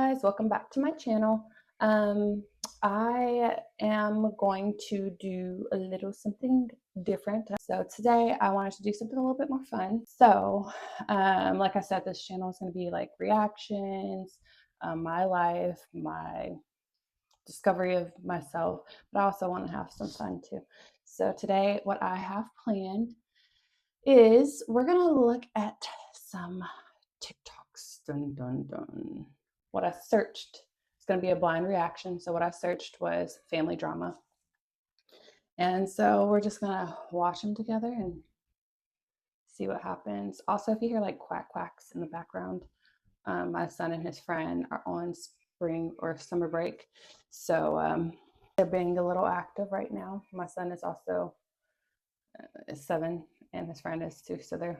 guys, welcome back to my channel. I am going to do a little something different. So today I wanted to do something a little bit more fun. So like I said, this channel is going to be like reactions, my life, my discovery of myself, but I also want to have some fun too. So today what I have planned is we're going to look at some TikToks. Dun, dun, dun. What I searched, it's going to be a blind reaction. So what I searched was family drama. And so we're just going to watch them together and see what happens. Also, if you hear like quack quacks in the background, my son and his friend are on spring or summer break. So they're being a little active right now. My son is also 7 and his friend is 2. So they're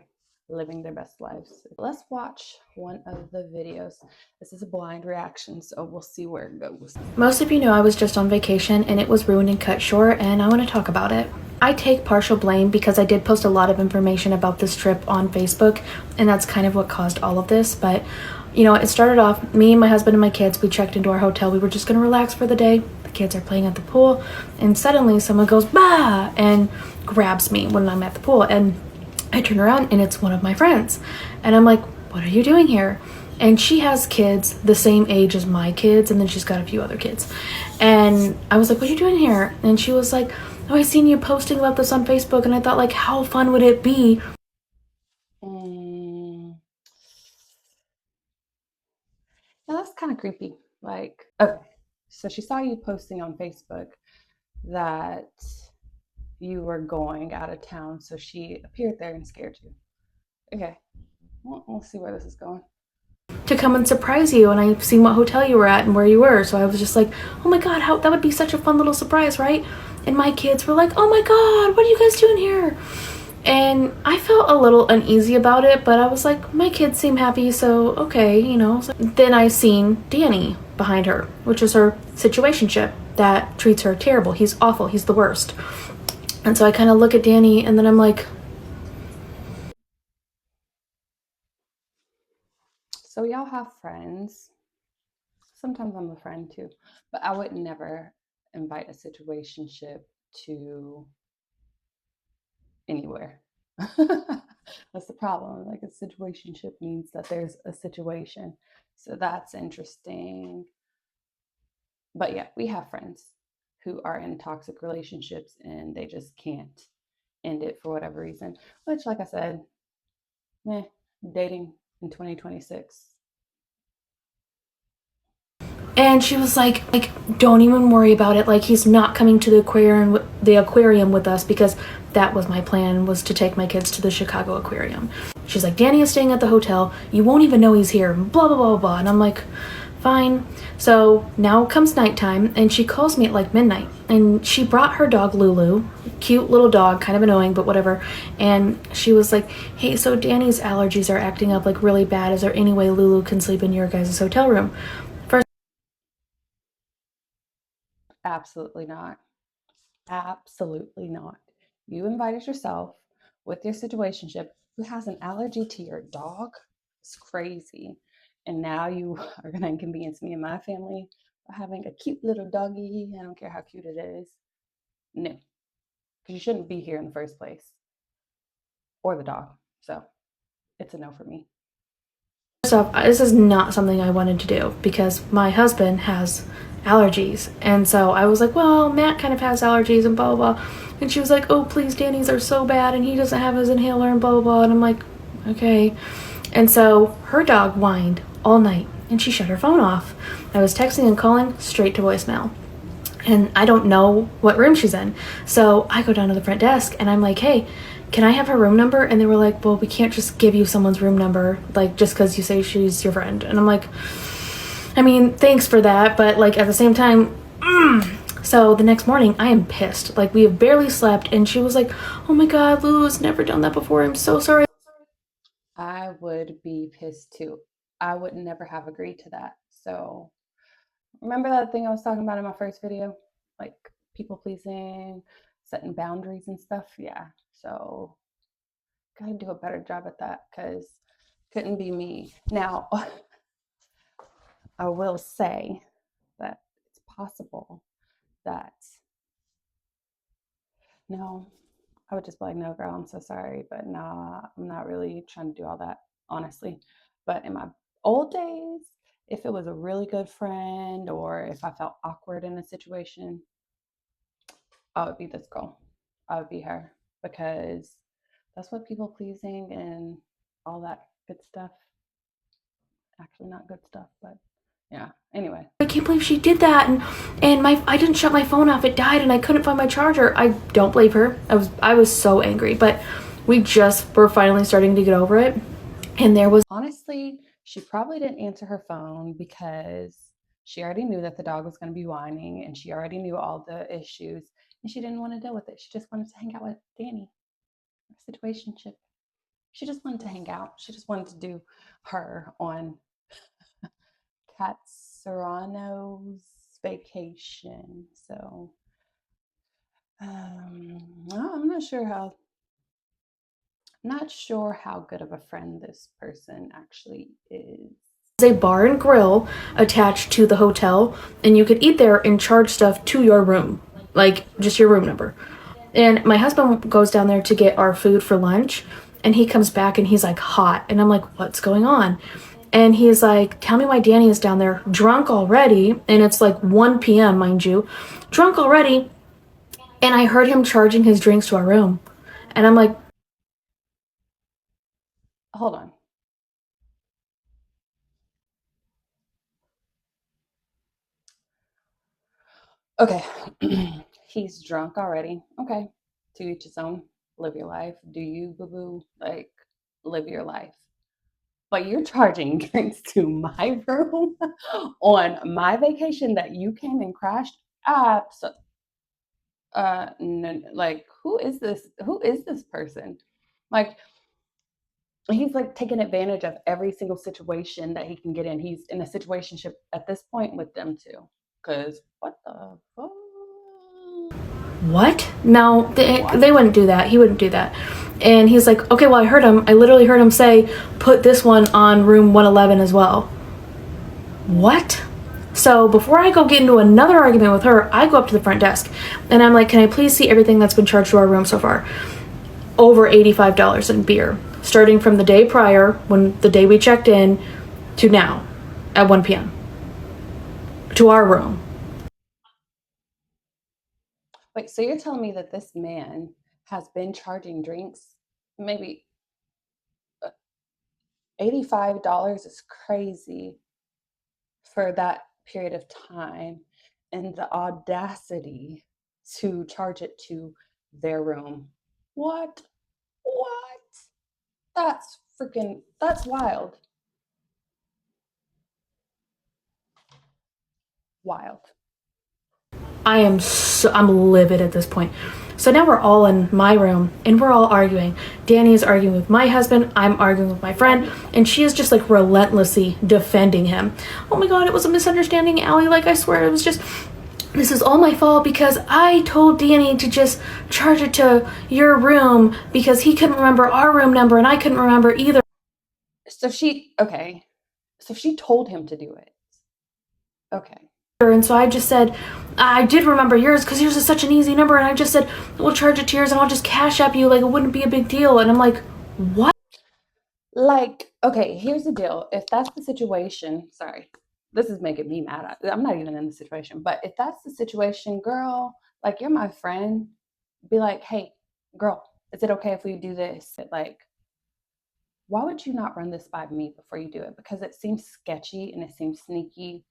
living their best lives. Let's watch one of the videos. This is a blind reaction, so we'll see where it goes. Most of you know I was just on vacation and it was ruined and cut short, and I want to talk about it. I take partial blame because I did post a lot of information about this trip on Facebook, and that's kind of what caused all of this. But you know, it started off, me and my husband and my kids, we checked into our hotel. We were just going to relax for the day. The kids are playing at the pool, and suddenly someone goes, bah, and grabs me when I'm at the pool. And I turn around and it's one of my friends. And I'm like, what are you doing here? And she has kids the same age as my kids, and then she's got a few other kids. And I was like, what are you doing here? And she was like, oh, I seen you posting about this on Facebook, and I thought, like, how fun would it be? Now that's kind of creepy. Like, okay, so she saw you posting on Facebook that you were going out of town, so she appeared there and scared you. Okay, we'll see where this is going. To come and surprise you, and I've seen what hotel you were at and where you were, so I was just like, oh my god, how that would be such a fun little surprise, right? And my kids were like, oh my god, what are you guys doing here? And I felt a little uneasy about it, but I was like, my kids seem happy, so okay, you know. So then I seen Danny behind her, which is her situationship that treats her terrible. He's awful, he's the worst. And so I kind of look at Danny, and then I'm like, So y'all have friends. Sometimes I'm a friend too, but I would never invite a situationship to anywhere. That's the problem. Like a situationship means that there's a situation. So that's interesting. But yeah, we have friends who are in toxic relationships and they just can't end it for whatever reason. Which, like I said, dating in 2026. and she was like, don't even worry about it. Like, he's not coming to the aquarium with us, because that was my plan, was to take my kids to the Chicago aquarium. She's like, Danny is staying at the hotel. You won't even know he's here. Blah blah blah blah. And I'm like, fine. So now comes nighttime, and she calls me at like midnight, and she brought her dog Lulu, cute little dog, kind of annoying, but whatever. And she was like, hey, so Danny's allergies are acting up like really bad. Is there any way Lulu can sleep in your guys' hotel room? Absolutely not. Absolutely not. You invited yourself with your situationship who has an allergy to your dog. It's crazy. And now you are going to inconvenience me and my family by having a cute little doggy. I don't care how cute it is. No, because you shouldn't be here in the first place, or the dog. So it's a no for me. First off, this is not something I wanted to do because my husband has allergies. And so I was like, well, Matt kind of has allergies and blah, blah, blah. And she was like, oh, please, Danny's are so bad and he doesn't have his inhaler and blah, blah, blah. And I'm like, okay. And so her dog whined all night and she shut her phone off. I was texting and calling straight to voicemail. And I don't know what room she's in. So I go down to the front desk and I'm like, hey, can I have her room number? And they were like, well, we can't just give you someone's room number, like, just because you say she's your friend. And I'm like, I mean, thanks for that, but like at the same time, So the next morning, I am pissed. Like, we have barely slept, and she was like, oh my god, Lulu's never done that before. I'm so sorry. I would be pissed too. I would never have agreed to that. So remember that thing I was talking about in my first video? Like people pleasing, setting boundaries and stuff? Yeah. So gotta do a better job at that because couldn't be me. Now, I will say that it's possible that, no, I would just be like, no, girl, I'm so sorry, but nah, I'm not really trying to do all that, honestly. But in my old days, if it was a really good friend or if I felt awkward in a situation, I would be this girl. I would be her because that's what people pleasing and all that good stuff. Actually, not good stuff, but yeah. Anyway, I can't believe she did that, and my I didn't shut my phone off. It died, and I couldn't find my charger. I don't blame her. I was so angry, but we just were finally starting to get over it, and there was honestly, she probably didn't answer her phone because she already knew that the dog was going to be whining and she already knew all the issues and she didn't want to deal with it. She just wanted to hang out with Danny. Situationship. She just wanted to hang out. She just wanted to do her on Cat Serrano's vacation. So I'm not sure how good of a friend this person actually is. a bar and grill attached to the hotel, and you could eat there and charge stuff to your room, like just your room number. And my husband goes down there to get our food for lunch, and he comes back and he's like hot, and I'm like, what's going on? And he's like, tell me why Danny is down there drunk already, and it's like 1 p.m., mind you, drunk already, and I heard him charging his drinks to our room. And I'm like, Hold on. Okay. He's drunk already. Okay. To each his own. Live your life. Do you, boo boo? Like, live your life. But you're charging drinks to my room on my vacation that you came and crashed. So, no, like, who is this? Who is this person? Like, he's like taking advantage of every single situation that he can get in. He's in a situationship at this point with them too. Cause what the fuck? what? No, What? they wouldn't do that. He wouldn't do that. And he's like, okay, well, I heard him. I literally heard him say, put this one on room 111 as well. What? So before I go get into another argument with her, I go up to the front desk and I'm like, can I please see everything that's been charged to our room so far? Over $85 in beer, starting from the day prior, when the day we checked in, to now at 1 p.m. to our room. Wait, so you're telling me that this man has been charging drinks maybe $85 is crazy for that period of time, and the audacity to charge it to their room. What? What? That's wild. Wild. I'm livid at this point. So now we're all in my room and we're all arguing. Danny is arguing with my husband, I'm arguing with my friend, and she is just like relentlessly defending him. Oh my god, it was a misunderstanding, Allie. Like, I swear it was just, this is all my fault because I told Danny to just charge it to your room because he couldn't remember our room number and I couldn't remember either. Okay. So she told him to do it. Okay. And so I just said, I did remember yours because yours is such an easy number. And I just said, we'll charge it to yours and I'll just cash app you. Like, it wouldn't be a big deal. And I'm like, what? Like, okay, here's the deal. If that's the situation, sorry, this is making me mad. I'm not even in the situation, but if that's the situation, girl, like, you're my friend, be like, hey, girl, is it okay if we do this? Like, why would you not run this by me before you do it? Because it seems sketchy and it seems sneaky.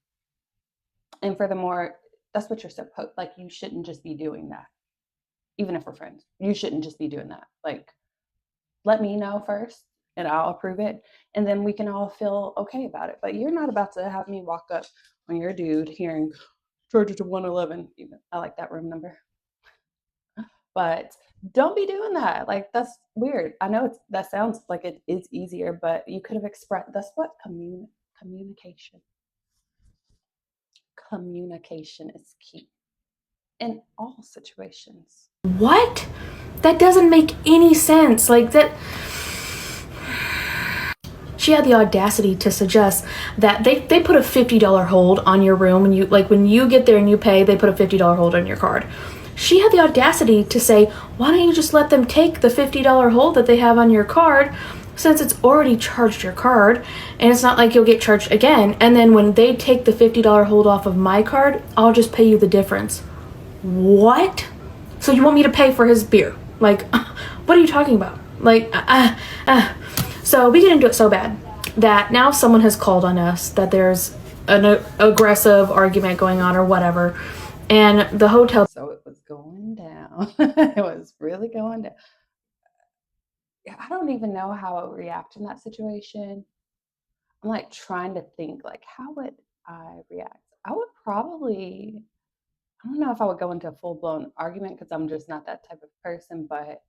And furthermore, that's what you're supposed, like, you shouldn't just be doing that. Even if we're friends, you shouldn't just be doing that. Like, let me know first and I'll approve it. And then we can all feel okay about it. But you're not about to have me walk up on your dude hearing charge it to 111. Even I like that room number. But don't be doing that. Like, that's weird. I know that sounds like it is easier, but you could have expressed, that's what communication. Communication is key in all situations. What? That doesn't make any sense. Like, that. She had the audacity to suggest that they put a $50 hold on your room, and you, like, when you get there and you pay, they put a $50 hold on your card. She had the audacity to say, why don't you just let them take the $50 hold that they have on your card, since it's already charged your card, and it's not like you'll get charged again, and then when they take the $50 hold off of my card, I'll just pay you the difference. What? So you want me to pay for his beer? Like, what are you talking about? Like, So we get into it so bad that now someone has called on us that there's an aggressive argument going on or whatever, and the hotel. So it was going down. It was really going down. I don't even know how I would react in that situation. I'm like trying to think, like, how would I react? I would probably, I don't know if I would go into a full blown argument because I'm just not that type of person, but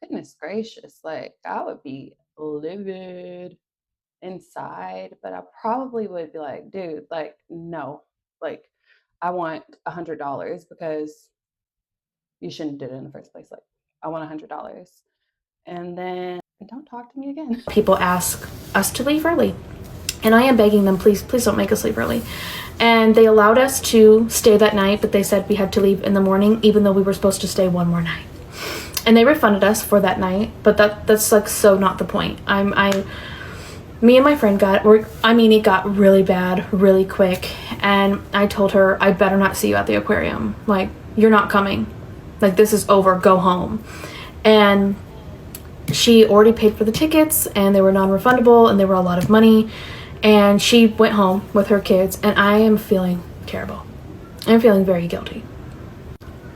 goodness gracious, like I would be livid inside, but I probably would be like, dude, like, no, like, I want $100 because you shouldn't have did it in the first place. Like, I want $100. And then don't talk to me again. People ask us to leave early, and I am begging them, please don't make us leave early. And they allowed us to stay that night, but they said we had to leave in the morning, even though we were supposed to stay one more night. And they refunded us for that night, but that's like so not the point. Me and my friend it got really bad really quick, and I told her, I better not see you at the aquarium. Like, you're not coming. Like, this is over, go home. And she already paid for the tickets, and they were non-refundable, and they were a lot of money, and she went home with her kids, and I am feeling terrible. I'm feeling very guilty.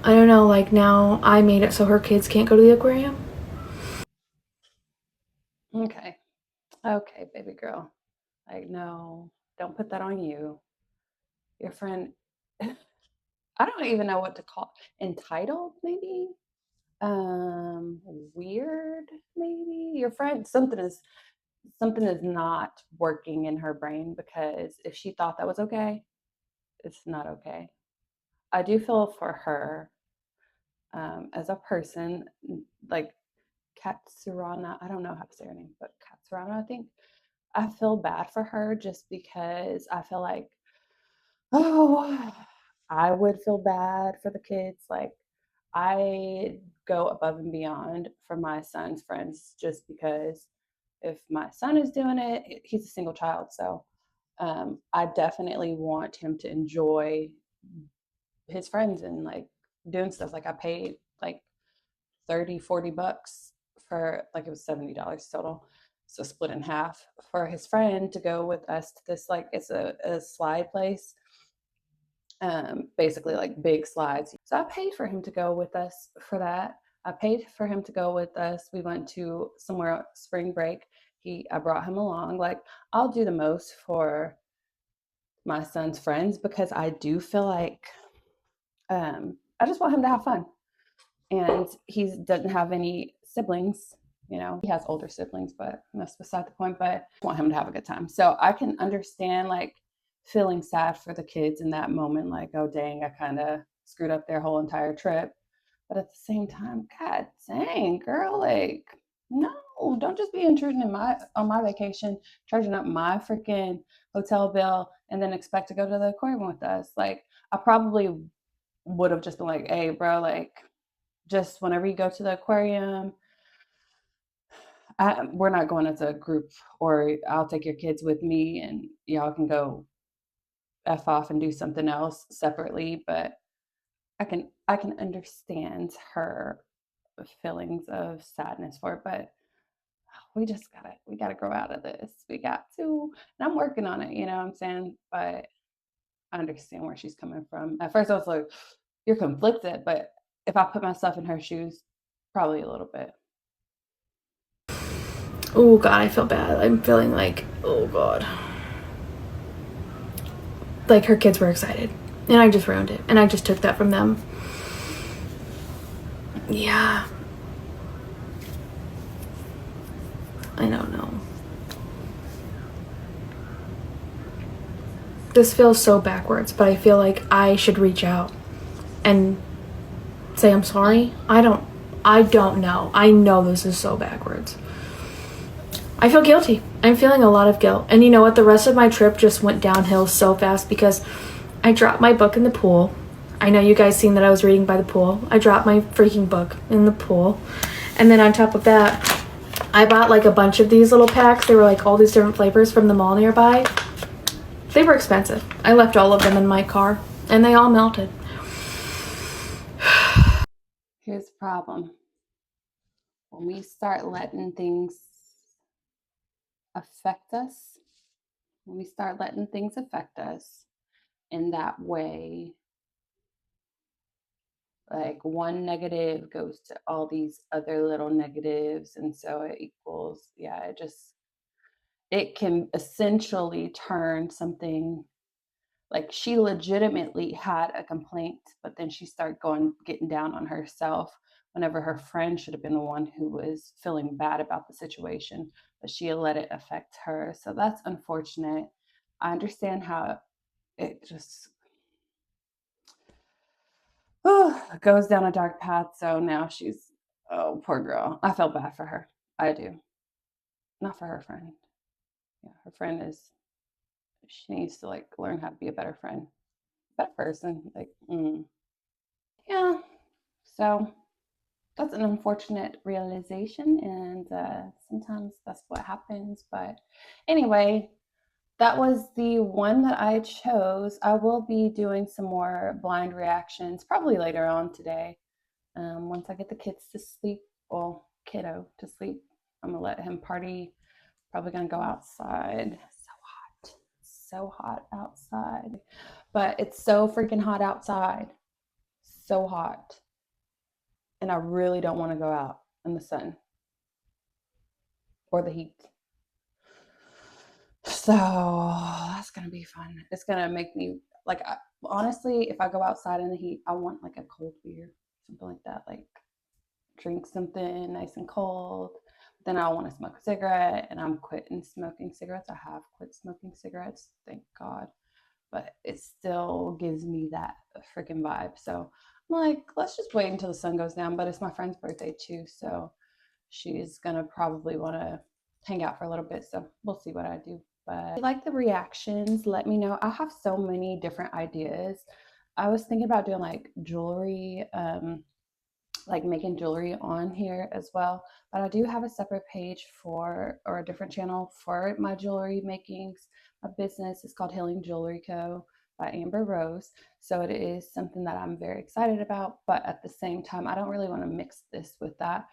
I don't know, like, now I made it so her kids can't go to the aquarium. Okay, baby girl. Like, no, don't put that on you. Your friend, I don't even know what to call, entitled, maybe? Weird, maybe? Your friend, something is not working in her brain, because if she thought that was okay, it's not okay. I do feel for her as a person, like Katsurana, I don't know how to say her name, but Katsurana, I think. I feel bad for her just because I feel like, oh, I would feel bad for the kids. Like, I go above and beyond for my son's friends just because if my son is doing it, he's a single child. So I definitely want him to enjoy his friends and like doing stuff. Like, I paid like 30-40 bucks for, like, it was $70 total, so split in half, for his friend to go with us to this, like, it's a slide place, basically like big slides. So I paid for him to go with us for that. I paid for him to go with us. We went to somewhere spring break. I brought him along. Like, I'll do the most for my son's friends because I do feel like I just want him to have fun. And he doesn't have any siblings. He has older siblings, but that's beside the point. But I want him to have a good time. So I can understand, like, feeling sad for the kids in that moment, like, oh dang, I kind of screwed up their whole entire trip. But at the same time, god dang, girl, like, no, don't just be intruding on my vacation, charging up my freaking hotel bill, and then expect to go to the aquarium with us. Like, I probably would have just been like, hey bro, like, just whenever you go to the aquarium, we're not going as a group, or I'll take your kids with me and y'all can go F off and do something else separately. But I can understand her feelings of sadness for it, but we gotta grow out of this. We got to, and I'm working on it, you know what I'm saying? But I understand where she's coming from. At first I was like, you're conflicted, but if I put myself in her shoes, probably a little bit. Oh God, I feel bad. I'm feeling like, oh God. Like, her kids were excited, and I just ruined it, and I just took that from them. Yeah. I don't know. This feels so backwards, but I feel like I should reach out and say I'm sorry. I don't know. I know this is so backwards. I feel guilty. I'm feeling a lot of guilt. And you know what? The rest of my trip just went downhill so fast because I dropped my book in the pool. I know you guys seen that I was reading by the pool. I dropped my freaking book in the pool. And then on top of that, I bought like a bunch of these little packs. They were like all these different flavors from the mall nearby. They were expensive. I left all of them in my car and they all melted. Here's the problem. When we start letting things affect us, in that way, like one negative goes to all these other little negatives, and so it equals, it can essentially turn something. Like, she legitimately had a complaint, but then she started getting down on herself whenever her friend should have been the one who was feeling bad about the situation, but she had let it affect her. So that's unfortunate. I understand how it just goes down a dark path. So now she's, oh, poor girl. I felt bad for her. I do. Not for her friend. Yeah, her friend she needs to like learn how to be a better friend, better person. Like, yeah. So that's an unfortunate realization, and sometimes that's what happens. But anyway, that was the one that I chose. I will be doing some more blind reactions probably later on today. Once I get the kids to sleep, well, kiddo to sleep, I'm gonna let him party. Probably gonna go outside. So hot outside. But it's so freaking hot outside. So hot. And I really don't want to go out in the sun or the heat. So that's gonna be fun. It's gonna make me like, honestly, if I go outside in the heat, I want like a cold beer, something like that. Like, drink something nice and cold. Then I want to smoke a cigarette, and I'm quitting smoking cigarettes. I have quit smoking cigarettes, thank God. But it still gives me that freaking vibe. So I'm like, let's just wait until the sun goes down. But it's my friend's birthday too, so she's gonna probably want to hang out for a little bit. So we'll see what I do. But if you like the reactions, let me know. I have so many different ideas. I was thinking about doing like jewelry, like making jewelry on here as well. But I do have a separate page or a different channel for my jewelry makings. My business is called Healing Jewelry Co. by Amber Rose. So it is something that I'm very excited about, but at the same time, I don't really want to mix this with that.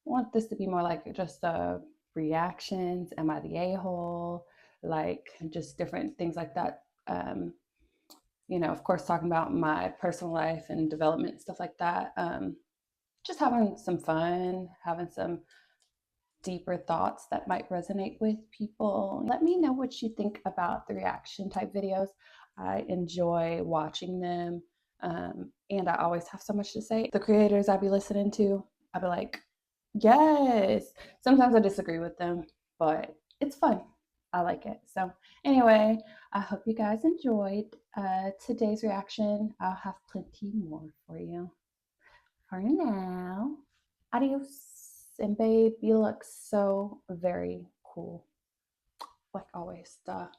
I want this to be more like just reactions, am I the a-hole, like just different things like that. Of course, talking about my personal life and development, stuff like that. Just having some fun, having some deeper thoughts that might resonate with people. Let me know what you think about the reaction type videos. I enjoy watching them, and I always have so much to say. The creators I be listening to, I be like, yes. Sometimes I disagree with them, but it's fun. I like it. So anyway, I hope you guys enjoyed today's reaction. I'll have plenty more for you. For now, adios. And babe, you look so very cool. Like always, duh.